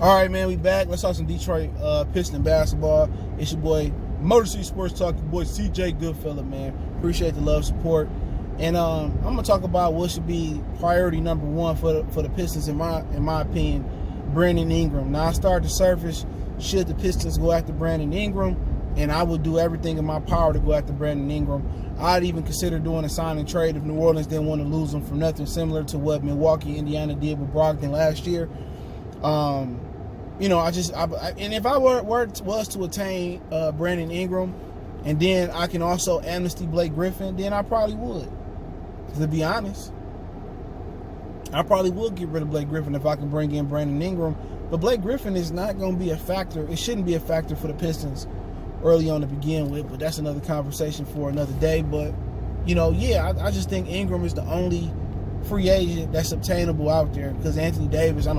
All right, man, we back. Let's talk some Detroit Pistons basketball. It's your boy, Motor City Sports Talk, your boy CJ Goodfella, man. Appreciate the love, support. And I'm gonna talk about what should be priority number one for the Pistons, in my opinion, Brandon Ingram. Now, I started to surface, should the Pistons go after Brandon Ingram? And I would do everything in my power to go after Brandon Ingram. I'd even consider doing a sign and trade if New Orleans didn't want to lose him for nothing, similar to what Milwaukee, Indiana did with Brogdon last year. And if I was to attain Brandon Ingram, and then I can also amnesty Blake Griffin, then I probably would. To be honest, I probably would get rid of Blake Griffin if I can bring in Brandon Ingram. But Blake Griffin is not going to be a factor. It shouldn't be a factor for the Pistons early on to begin with. But that's another conversation for another day. But, I just think Ingram is the only free agent that's obtainable out there. Because Anthony Davis, I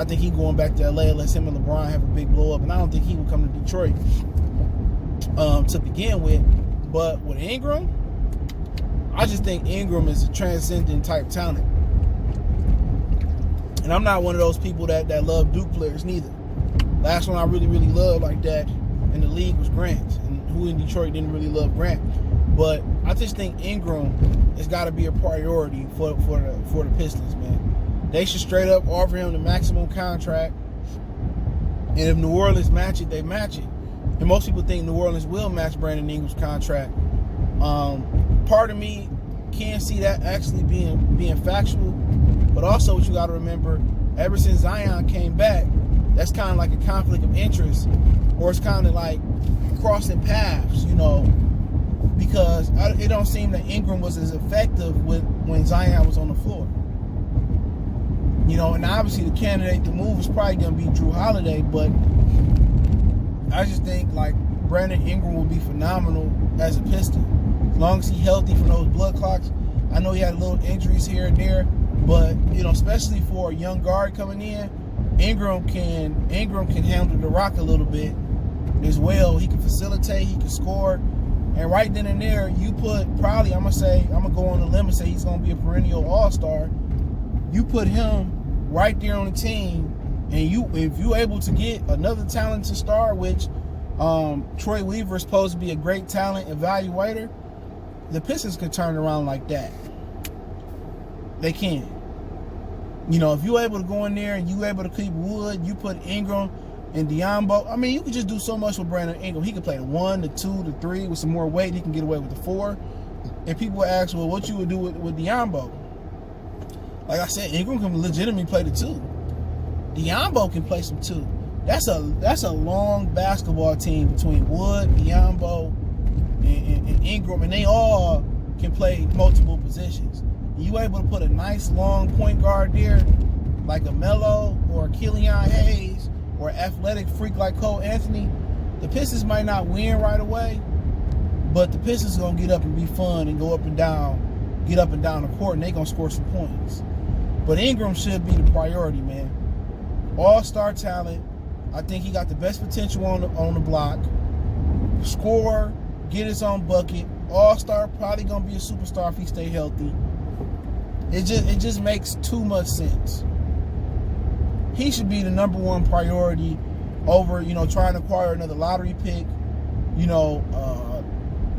think he's going back to LA unless him and LeBron have a big blow up. And I don't think he would come to Detroit to begin with. But with Ingram, I just think Ingram is a transcendent type talent. And I'm not one of those people that love Duke players neither. Last one I really, really loved like that in the league was Grant. And who in Detroit didn't really love Grant. But I just think Ingram has got to be a priority for the Pistons, man. They should straight up offer him the maximum contract. And if New Orleans match it, they match it. And most people think New Orleans will match Brandon Ingram's contract. Part of me can't see that actually being factual. But also what you got to remember, ever since Zion came back, that's kind of like a conflict of interest. Or it's kind of like crossing paths, because it don't seem that Ingram was as effective when Zion was on the floor. And obviously the candidate to move is probably going to be Drew Holiday, but I just think like Brandon Ingram will be phenomenal as a Piston. As long as he's healthy from those blood clots. I know he had little injuries here and there, but especially for a young guard coming in, Ingram can handle the rock a little bit as well. He can facilitate, he can score. And right then and there, you put probably, I'm gonna go on a limb and say he's gonna be a perennial all-star. You put him right there on the team, and if you're able to get another talented star, which Troy Weaver is supposed to be a great talent evaluator, the Pistons can turn around like that. They can. If you're able to go in there and you're able to keep Wood, you put Ingram and Diambo. You can just do so much with Brandon Ingram. He can play the 1, the 2, the 3 with some more weight. He can get away with the 4. And people ask, well, what you would do with Diambo? Like I said, Ingram can legitimately play the 2. Diambo can play some 2. That's a long basketball team between Wood, Diambo, and Ingram, and they all can play multiple positions. You able to put a nice long point guard there, like a Melo or a Killian Hayes or an athletic freak like Cole Anthony, the Pistons might not win right away, but the Pistons are gonna get up and be fun and go up and down the court, and they gonna score some points. But Ingram should be the priority, man. All-star talent. I think he got the best potential on the block. Score, get his own bucket. All-star, probably gonna be a superstar if he stay healthy. It just makes too much sense. He should be the number one priority over, trying to acquire another lottery pick,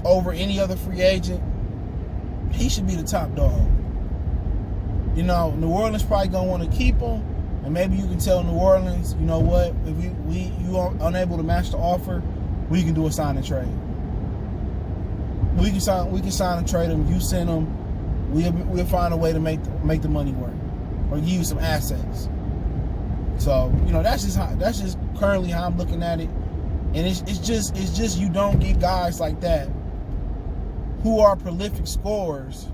over any other free agent. He should be the top dog. New Orleans probably gonna want to keep him, and maybe you can tell New Orleans, you know what, if you are unable to match the offer, we can do a sign and trade. We can sign and trade him. You send him. We'll find a way to make the money work, or give you some assets. So that's just currently how I'm looking at it, and it's just you don't get guys like that who are prolific scorers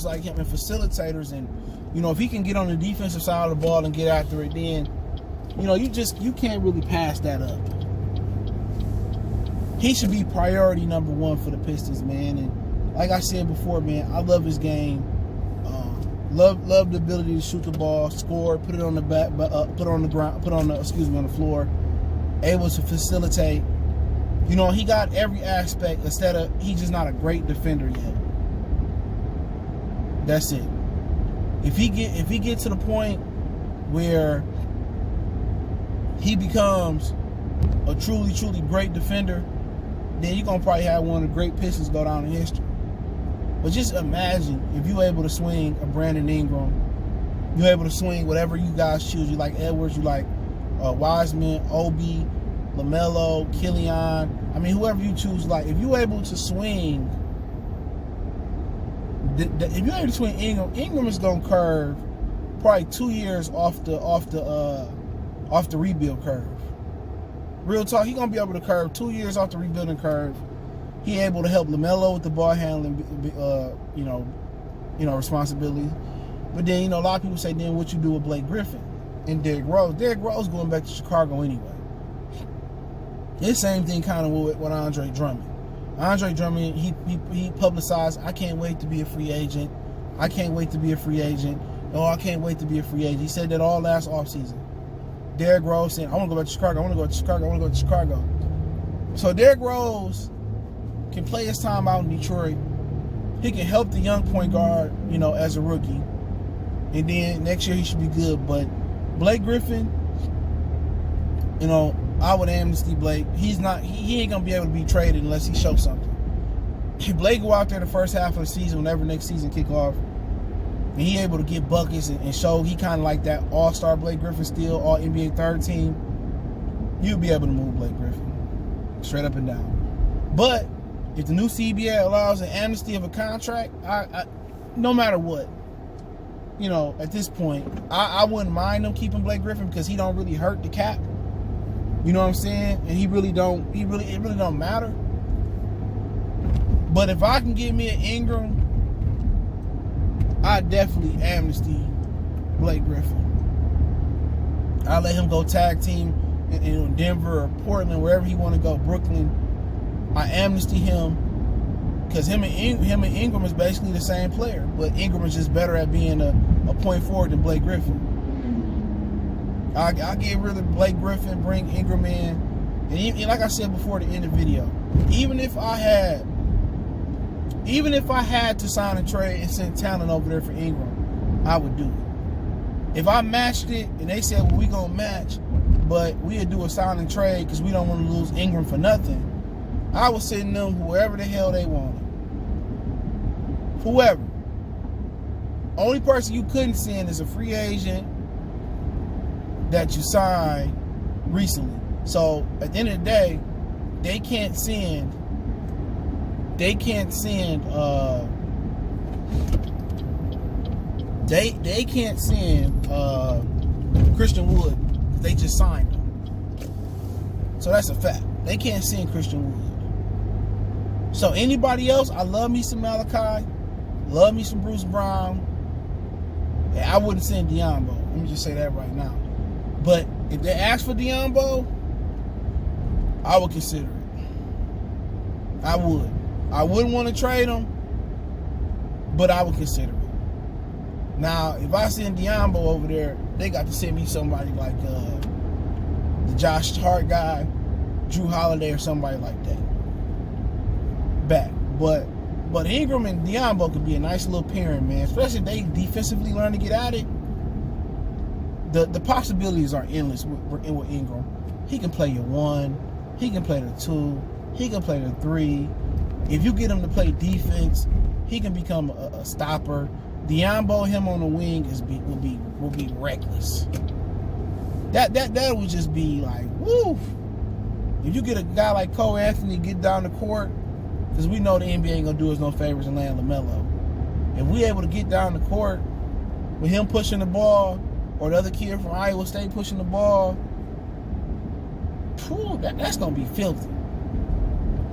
like him and facilitators, and if he can get on the defensive side of the ball and get after it, then you can't really pass that up. He should be priority number one for the Pistons, man. And like I said before, man, I love his game. Love the ability to shoot the ball, score, put it on the back, on the floor. Able to facilitate. He got every aspect. He's just not a great defender yet. That's it. If he get to the point where he becomes a truly, truly great defender, then you're gonna probably have one of the great Pistons go down in history. But just imagine if you're able to swing a Brandon Ingram, you're able to swing whatever you guys choose. You like Edwards, you like Wiseman, Obi, LaMelo, Killian. I mean, whoever you choose. Like, if you're able to swing, if you're able to swing Ingram is gonna curve probably 2 years off the rebuild curve. Real talk, he's gonna be able to curve 2 years off the rebuilding curve. He able to help LaMelo with the ball handling, responsibility. But then, a lot of people say, then what you do with Blake Griffin and Derrick Rose? Derrick Rose going back to Chicago anyway. The same thing kind of with Andre Drummond. Andre Drummond, he publicized, I can't wait to be a free agent. I can't wait to be a free agent. Oh, I can't wait to be a free agent. He said that all last offseason. Derrick Rose saying, I want to go back to Chicago. I want to go to Chicago. I want to go to Chicago. So Derrick Rose can play his time out in Detroit. He can help the young point guard, as a rookie. And then next year he should be good. But Blake Griffin, I would amnesty Blake. He ain't gonna be able to be traded unless he shows something. If Blake go out there the first half of the season, whenever next season kick off, and he able to get buckets and show he kind of like that all-star Blake Griffin still, all NBA third team, you'll be able to move Blake Griffin straight up and down. But if the new CBA allows an amnesty of a contract, I no matter what, at this point, I wouldn't mind them keeping Blake Griffin because he don't really hurt the cap. You know what I'm saying? And it really don't matter. But if I can get me an Ingram, I definitely amnesty Blake Griffin. I'll let him go tag team in Denver or Portland, wherever he want to go, Brooklyn. I amnesty him because him and Ingram is basically the same player, but Ingram is just better at being a point forward than Blake Griffin. I get rid of Blake Griffin, bring Ingram in, and like I said before the end of the video, even if I had to sign a trade and send talent over there for Ingram, I would do it. If I matched it and they said, well, we gonna match, but we'll do a sign and trade because we don't want to lose Ingram for nothing, I would send them whoever the hell they wanted. Whoever. Only person you couldn't send is a free agent that you signed recently. So at the end of the day, they can't send Christian Wood. They just signed him. So that's a fact. They can't send Christian Wood. So anybody else, I love me some Malachi, love me some Bruce Brown. I wouldn't send Diambo. Let me just say that right now. But if they ask for Diambo, I would consider it. I would. I wouldn't want to trade him, but I would consider it. Now, if I send Diambo over there, they got to send me somebody like the Josh Hart guy, Drew Holiday, or somebody like that back. But Ingram and Diambo could be a nice little pairing, man. Especially if they defensively learn to get at it. The possibilities are endless with Ingram. He can play your 1. He can play the 2. He can play the 3. If you get him to play defense, he can become a stopper. Diambo, him on the wing will be reckless. That would just be like, woo. If you get a guy like Cole Anthony get down the court, because we know the NBA ain't gonna do us no favors and land LaMelo. If we able to get down the court with him pushing the ball, or the other kid from Iowa State pushing the ball, that's gonna be filthy.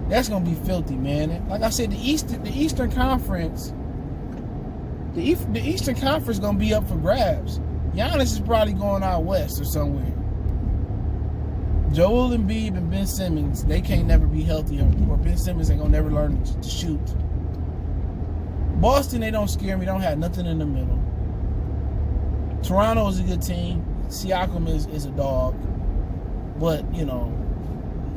That's gonna be filthy, man. And like I said, the Eastern Conference, the Eastern Conference gonna be up for grabs. Giannis is probably going out west or somewhere. Joel Embiid and Ben Simmons, they can't never be healthy, or Ben Simmons ain't gonna never learn to shoot. Boston, they don't scare me. They don't have nothing in the middle. Toronto is a good team. Siakam is a dog, but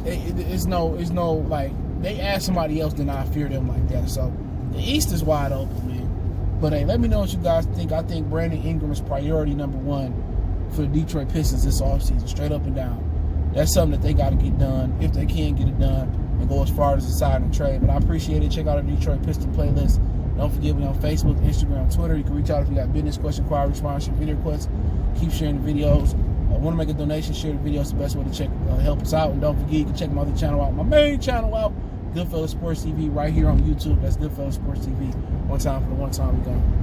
it's no like they ask somebody else, then I fear them like that. So the East is wide open, man. But hey, let me know what you guys think. I think Brandon Ingram is priority number one for the Detroit Pistons this offseason, straight up and down. That's something that they got to get done, if they can get it done, and go as far as deciding to trade. But I appreciate it. Check out our Detroit Piston playlist. Don't forget me on Facebook, Instagram, Twitter. You can reach out if you got business question, inquiry, sponsorship, video requests. Keep sharing the videos. Want to make a donation, share the video. It's the best way to help us out. And don't forget, you can check my other channel out, my main channel out, Goodfellas Sports TV, right here on YouTube. That's Goodfellas Sports TV. One time for the one time we go.